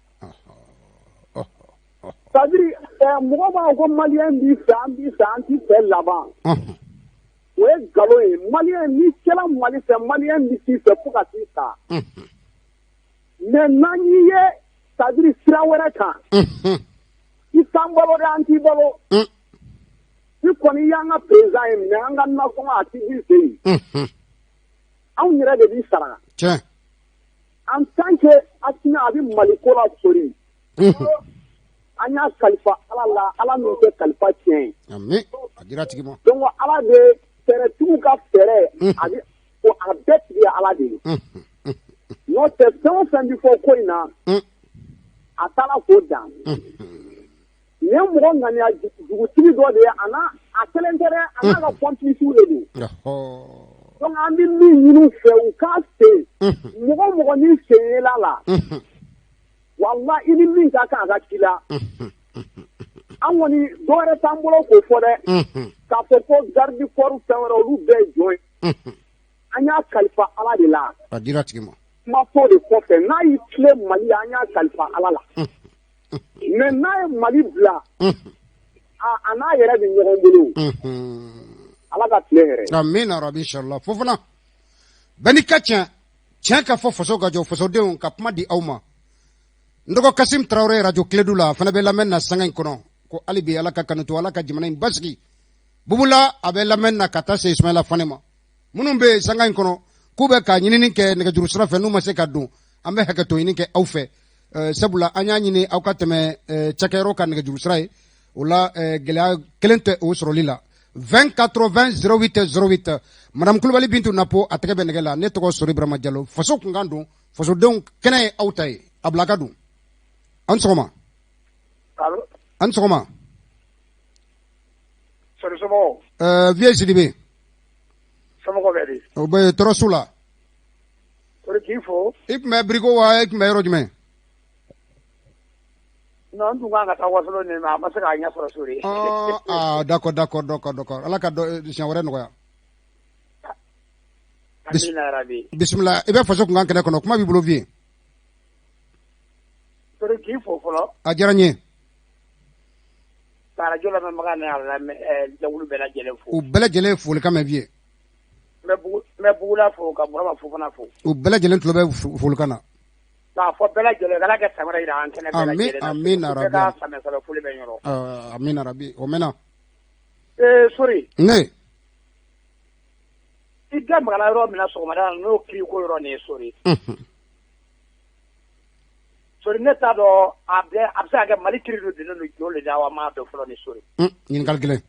c'est-à-dire mɔgɔ b'a fɔ ko maliyɛn b'i fɛ an b'i fɛ an t'i fɛ laban o ye nkalon ye maliyɛn n'i kɛra Mali fɛ maliyɛn bɛ t'i fɛ fo ka t'i ta mais n'an y'i ye c'est-à-dire sira wɛrɛ kan i t'an balo dɛ an t'i balo i kɔni y'an ka président ye mais an ka nasɔngɔ a t'i b'i fɛ yen anw yɛrɛ de b'i sara en tant que Asimi a bɛ Mali ko la sori an y'a kalifa Ala la Ala min tɛ kalifa tiɲɛ amen a dira tigi ma donc Ala de fɛɛrɛtigiw ka fɛɛrɛ a bɛɛ tigi ye Ala de ye n'o tɛ fɛn o fɛn bɛ fɔ ko in na a taara k'o dan nin ye mɔgɔ ŋaniya dugutigi dɔ de ye a kelen tɛ dɛ a n'a ka complices de don donc an bɛ min ɲini u fɛ u k'a se mɔgɔ mɔgɔ ni sen yela la walla i ni min ka kan a ka k'i la an kɔni dɔ wɛrɛ t'an bolo k'o fɔ dɛ k'a fɔ ko garde corps fɛn wɛrɛ olu bɛɛ ye jɔn ye an y'a kalifa Ala de la a dira tigi ma kuma fɔ de kɔfɛ n'a y'i tile Mali an y'a kalifa Ala la mais n'a ye Mali bila a n'a yɛrɛ bɛ ɲɔgɔn bolo Ala ka tile hɛrɛ amina rabi inshallah Fofana bɛɛ n'i ka tiɲɛ ka fɔ faso ka jɔ fasodenw ka kuma di aw ma n dɔgɔ Kasim Tarawele radio Kiledu la a fana bɛ lamɛn na sanga in kɔnɔ ko hali bi Ala ka kanu to Ala ka jamana in basigi Bubula a bɛ lamɛn na ka taa se Ismaila Fane ma minnu bɛ sanga in kɔnɔ k'u bɛ ka ɲinini kɛ nɛgɛjuru sira fɛ n'u ma se ka don an bɛ hakɛto ɲini kɛ aw fɛ sabula an y'a ɲini aw ka tɛmɛ cakɛyɔrɔ ka nɛgɛjuru sira ye o la gɛlɛya kelen tɛ o sɔrɔli la 20 80 08 08 Madame Kulibali Bintu Napo a tɛgɛ bɛ nɛgɛ la ne tɔgɔ Sori Burama Diallo faso kunkan don fasodenw kɛnɛ ye aw ta ye a bila ka don an sɔgɔma an sɔgɔma sori somɔgɔw Vieux Sidibe somɔgɔw bɛ di o bɛ tɔɔrɔ su la sori k'i fo i tun bɛ Biriko wa i tun bɛ yɔrɔ jumɛn non n tun kan ka taa Wasolo nin mais a ma se k'a ɲɛ sɔrɔ sori d'accord Ala ka siɲɛ wɛrɛ nɔgɔya amina yarabi bisimila i bɛ faso kunkan kɛnɛ kɔnɔ kuma b'i bolo Vieux sori k'i fo fɔlɔ a diyara n ye ka radio lamɛnbaga ni jɛkulu bɛɛ lajɛlen fo u bɛɛ lajɛlen folikan mɛn Vieux n bɛ Bugula fo ka Burama Fofana fo u bɛɛ lajɛlen tulo bɛ folikan na k'a fɔ bɛɛ lajɛlen Ala ka samara jira an kɛnɛ bɛɛ lajɛlen amina rabi bɛɛ ka samɛ foli bɛ ɲɔrɔ amina rabi o mɛnna sori ne i da magala yɔrɔ min na sɔgɔmada la n'o kiri ko yɔrɔ nin ye sori sori ne t'a dɔn a bɛ se ka kɛ Mali kiri dɔ dilen don jɔn le da wa m'a dɔn fɔlɔ ni sori ɲininkali gɛlɛn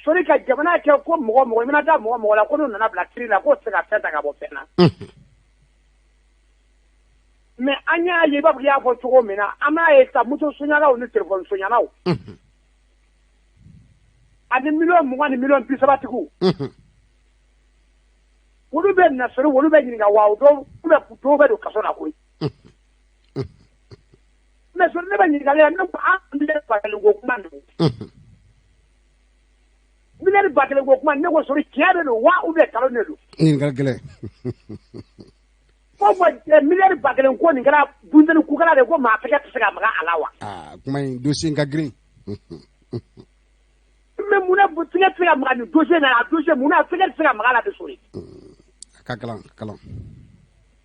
sori ka jamana kɛ ko mɔgɔ i mana da mɔgɔ la ko n'u nana bila kiri la k'o tɛ se ka fɛn ta ka bɔ fɛn na mais an y'a ye i b'a fɔ i y'a fɔ cogo min na an b'a ye sa moto soɲanaw ni téléphone soɲanaw ani 20 ni 30 tigiw olu bɛ na sori olu bɛ ɲininka wa dɔw bɛ don kaso la koyi mais sori ne bɛ ɲininkali la ne ko an bɛ bakɛlen ko kuma ninnu miliyari 1000 ko kuma ne ko sori tiɲɛ de don wa ou bien nkalon de don ɲininkali gɛlɛn ko miliyari 1000 ko nin kɛra dundali kukala de ko maa tɛgɛ tɛ se ka maga a la wa kuma in dossier ka girin mais mun na tɛgɛ tɛ se ka maga nin dossier na a dossier mun na tɛgɛ tɛ se ka maga a la de sori ka kalan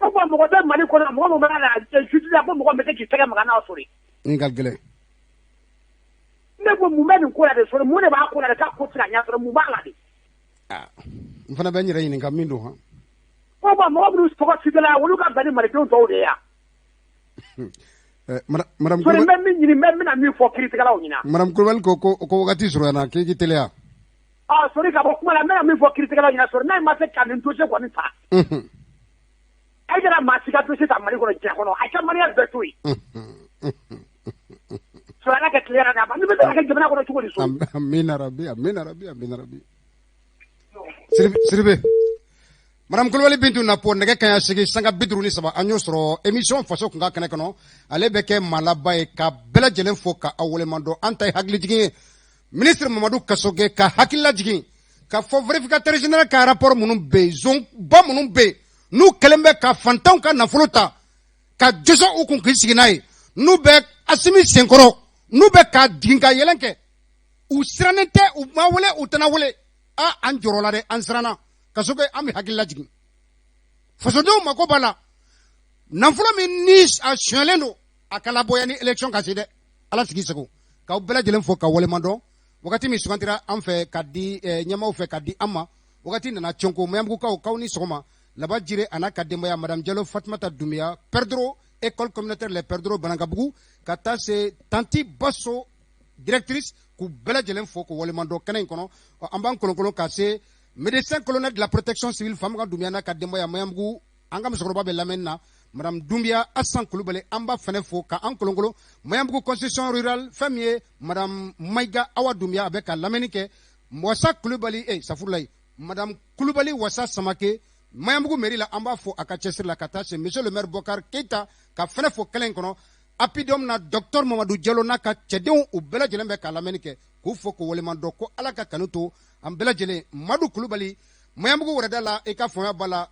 ko mɔgɔ bɛ Mali kɔnɔ mɔgɔ min b'a la justice la ko mɔgɔ min bɛ se k'i tɛgɛ maga n'a sori Ingalgele. Nebo mumeni ko la de so mu ne ba ko la ka ko tira nya so mu ba la de. Ah. Mfana ba nyira yin ngamindo ha. Ko ba mo bu so ko sigala wolu ka bani mari to de ya. Madam so men min na mi fo critical o nyina. Madam Kulbal ko wakati suru na ke gitelea. Ah sorry ka ba kuma la men na mi fo critical o nyina so na ma se ka ni to se ko ni ta. Ai dara ma siga to se ta mari ko ja ko no ai ka mari ya betui. So ana ka clear na ba ni be ka jibna ko to so. Amina rabbi. Sirbe. Madame Kulbali Bintu na po nege kanya sigi sanga bidru ni saba anyo soro émission faso kunga kene kono ale beke malaba e ka bela jelen fo ka awole mando antay hagli jigi ministre Mamadou Kassoge ka hakilla jigi ka fo vérificateur général ka rapport munum be zon ba munum be nu kelembe ka fantaw ka nafuluta ka joso ukun kisigi nay nu be asimi senkoro nu be ka dinga yelenke u siranete u mawole u tanawole a anjorola de ansrana Kassoge ami hakilla jigi fasodo mako bala nanfula min ni a shelendo akala boyani election kaside ala sigi sego ka bela jelen fo ka wole mando wakati mi sugantira anfe kadi nyama fe kadi amma wakati nana chonko mayamgu ka ni sogoma laba jire ana kademba ya madame Diallo Fatmata Doumbia perdro école communautaire les perdro banangabugu kata se tanti basso directrice ku bela jelen fo ko wole mando kenen kono amban kolon ka se médecin colonel de la protection civile Famga Doumbia na kademba ya mayamgu anga musokoroba be lamenna madame Doumbia Assan Kulubale amba fene fo ka an kolongolo mayambu constitution rurale famille madame Maiga Awa Doumbia avec la lamenike Wassa Kulubali safurlay madame Kulubali Wassa Samake mayambu mairie la amba fo akachesir la katache monsieur le maire Bokar Keita ka fene fo kelen kono apidom na docteur Mamadou Diallo na ka chedon u bela jelembe ka lamenike ku fo ko wolemando ko alaka kanuto am bela jele Madu Kulubali mayambu wurada la e ka fo bala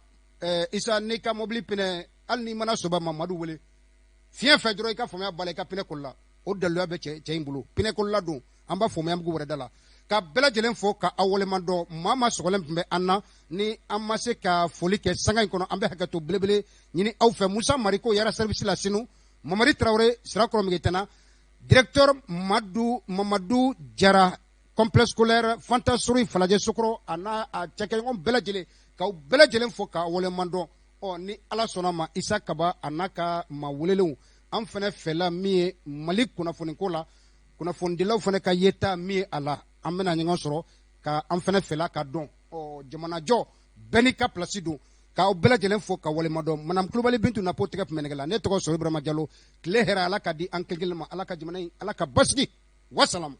isa ne ka mobili pene alni mana soba Mamadou wele fien fe dro ka fomya bale ka pine kolla o delu be che imbulo pine kolla do amba fomya mgu wore dala ka bela jelen fo ka awole mando mama sogolem be anna ni amase ka foli ke sanga kono ambe hakato blebele nyini aw fe Musa Mariko yara service la sinu Mamadi Traoré sira ko mi tena directeur Mamadou Jara complexe scolaire Fantasuri Falaje Sokro ana a cheke on bela jele ka bela jelen fo ka awole mando ni ala sona ma Isa Kaba anaka ma welelew an fene fela mi Malik kuna foni kola kuna fondilaw fene ka yeta mi ala an bena nyango soro ka an fene fela ka don jamana jo benika place do ka o bela jelen fo ka wale madom manam Kulubali Bintu na po tege menegala ne to so Ibrahima Diallo kle hera ala ka di an kelgelma ala ka jamana ala ka basgi wassalam